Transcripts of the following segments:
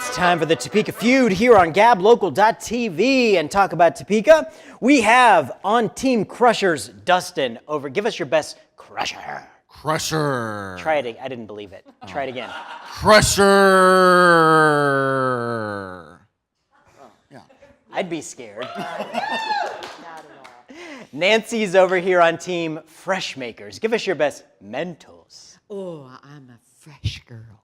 It's time for the Topeka Feud here on GabLocal.tv, and talk about Topeka. We have on Team Crushers, Dustin over. Give us your best crusher. Crusher. Try it. I didn't believe it. Try it again. Crusher. Yeah. I'd be scared. Nancy's over here on Team Freshmakers. Give us your best Mentos. Oh, I'm a fresh girl.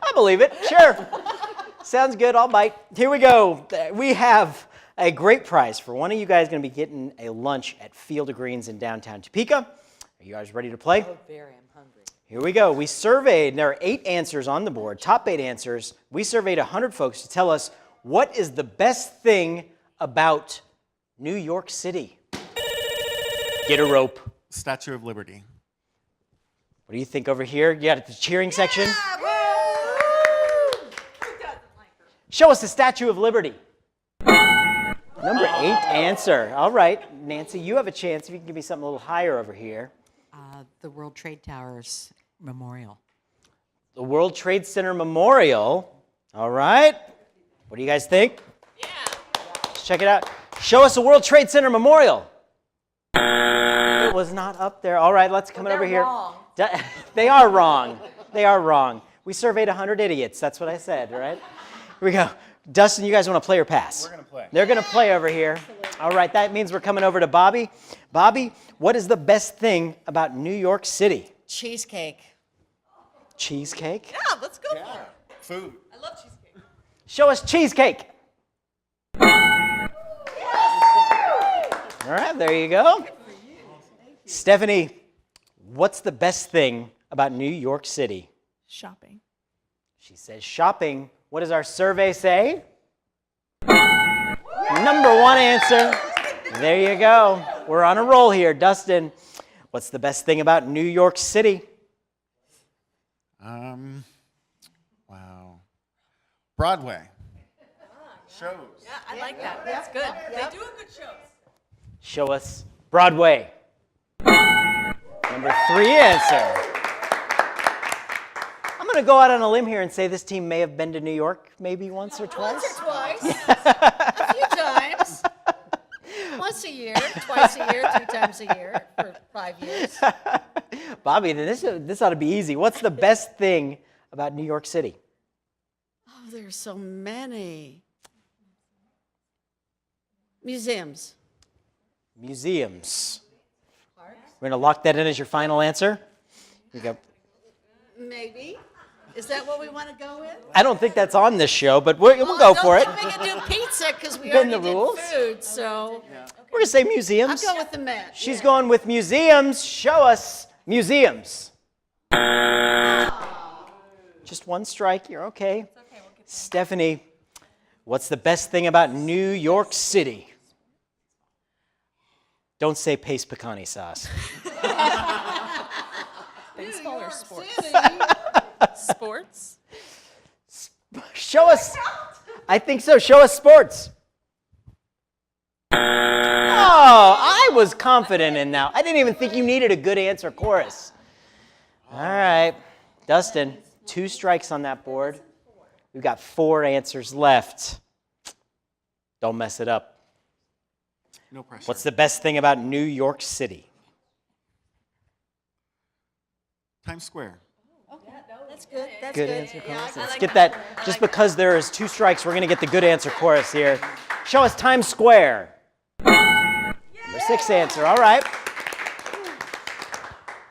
I believe it. Sure. Sounds good. I'll bite. Here we go. We have a great prize for one of you guys going to be getting a lunch at Field of Greens in downtown Topeka. Are you guys ready to play? Oh, very. I'm hungry. Here we go. We surveyed, there are 8 answers on the board, top 8 answers. We surveyed 100 folks to tell us what is the best thing about New York City. Get a rope. Statue of Liberty. What do you think over here? You got the cheering section? Show us the Statue of Liberty. Number 8 answer. All right, Nancy, you have a chance if you can give me something a little higher over here. The World Trade Towers Memorial. The World Trade Center Memorial. All right. What do you guys think? Yeah. Let's check it out. Show us the World Trade Center Memorial. It was not up there. All right, let's come over here. Wrong. They are wrong. They are wrong. We surveyed 100 idiots. That's what I said, all right? Here we go. Dustin, you guys want to play or pass? We're going to play. They're going to play over here. All right, that means we're coming over to Bobby. Bobby, what is the best thing about New York City? Cheesecake. Cheesecake? Yeah, let's go for it. Food. I love cheesecake. Show us cheesecake. All right, there you go. Stephanie, what's the best thing about New York City? Shopping. She says shopping. What does our survey say? Number 1 answer. There you go. We're on a roll here. Dustin, what's the best thing about New York City? Wow. Broadway. Shows. Yeah, I like that. That's good. They do a good shows. Show us Broadway. Number 3 answer. I'm going to go out on a limb here and say this team may have been to New York maybe once or twice. Once or twice. A few times. Once a year, twice a year, 3 times a year for 5 years. Bobby, this ought to be easy. What's the best thing about New York City? Oh, there's so many. Museums. Museums. We're going to lock that in as your final answer? Here you go. Maybe. Is that what we want to go with? I don't think that's on this show, but we'll go for it. I don't think we can do pizza because we Been already the rules. did food, so We're going to say I'll museums. go with the Met. She's going with museums. Show us museums. Just 1 strike. You're okay. Stephanie, what's the best thing about New York City? Don't say paste pecani sauce. Baseball or sports? Sports? Show us. I think so. Show us sports. Oh, I was confident in that. I didn't even think you needed a good answer chorus. All right. Dustin, 2 strikes on that board. We've got 4 answers left. Don't mess it up. No pressure. What's the best thing about New York City? Times Square. That's good. That's Good good. answer chorus. I Let's like get that. Just because there is 2 strikes, we're going to get the good answer chorus here. Show us Times Square. Number 6 answer. All right.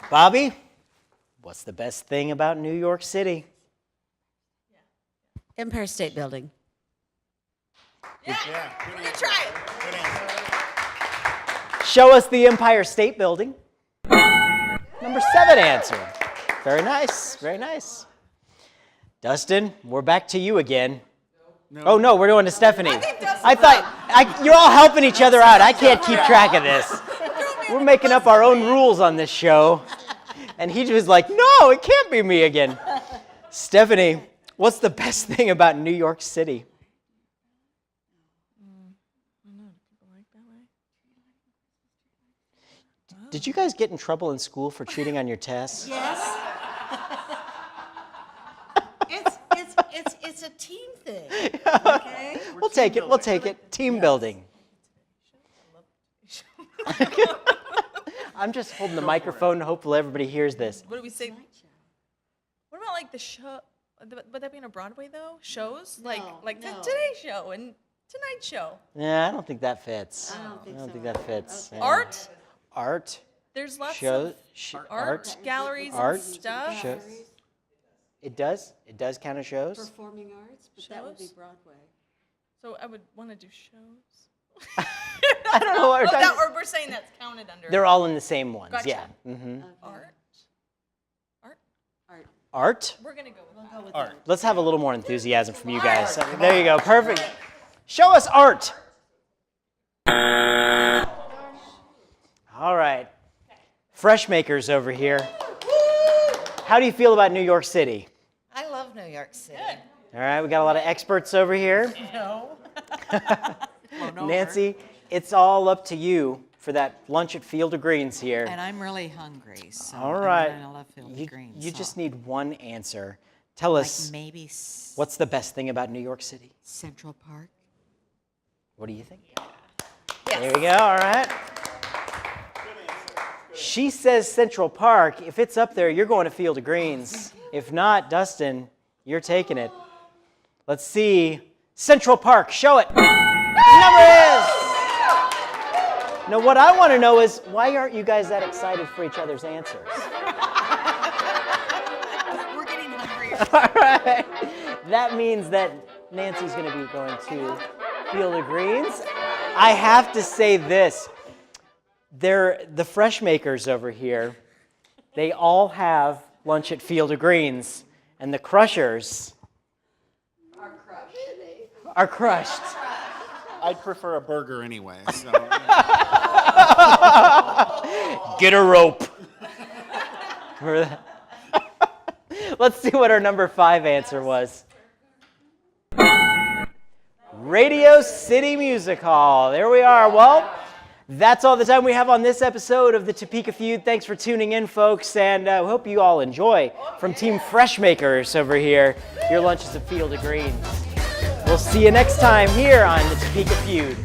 Bobby, what's the best thing about New York City? Empire State Building. Yeah. We're going to try it. Good answer. Show us the Empire State Building. Number 7 answer. Very nice. Very nice. Dustin, we're back to you again. No. Oh, no, we're going to Stephanie. I thought you're all helping each other out. I can't keep track of this. We're making up our own rules on this show. And he was like, no, it can't be me again. Stephanie, what's the best thing about New York City? Did you guys get in trouble in school for cheating on your tests? Yes. it's a team thing. Okay. We'll take it. We'll take it. Team building. I'm just holding the microphone. Hopefully everybody hears this. What do we say? What about like the show? Would that be in a Broadway though? Shows like No, the no. Today Show and Tonight Show. Yeah, I don't think that fits. I don't think so. that fits. Okay. Yeah. Art. Art. There's lots Show, of sh- art galleries Art. and stuff. Show- It does. It does count as shows. Performing arts, but that would be Shows? Broadway. So I would want to do shows. I don't know what we're talking. Or we're saying that's counted under They're all in the same ones. Gotcha. Yeah. Mm-hmm. art. Art. Art. We're gonna go with that. Go with Art. art. Let's have a little more enthusiasm from you guys. There you go. Perfect. Show us art. All right. Freshmakers over here. How do you feel about New York City? I love New York City. All right, we got a lot of experts over here. No. Nancy, it's all up to you for that lunch at Field of Greens here. And I'm really hungry, so All right. I love Field You, of Greens. you so just need one answer. Tell like us, maybe what's the best thing about New York City? Central Park. What do you think? There we go, all right. She says Central Park. If it's up there, you're going to Field of Greens. If not, Dustin, you're taking it. Let's see. Central Park, show it. Number is. Now, what I want to know is, why aren't you guys that excited for each other's answers? We're getting hungry. All right. That means that Nancy's going to be going to Field of Greens. I have to say this. They're the Freshmakers over here. They all have lunch at Field of Greens. And the Crushers are crushed. I'd prefer a burger anyway. So, Get a rope. For that. Let's see what our number 5 answer was. Radio City Music Hall. There we are. Well, that's all the time we have on this episode of the Topeka Feud. Thanks for tuning in, folks, and we hope you all enjoy. From Team Freshmakers over here, your lunch is a Field of Greens. We'll see you next time here on the Topeka Feud.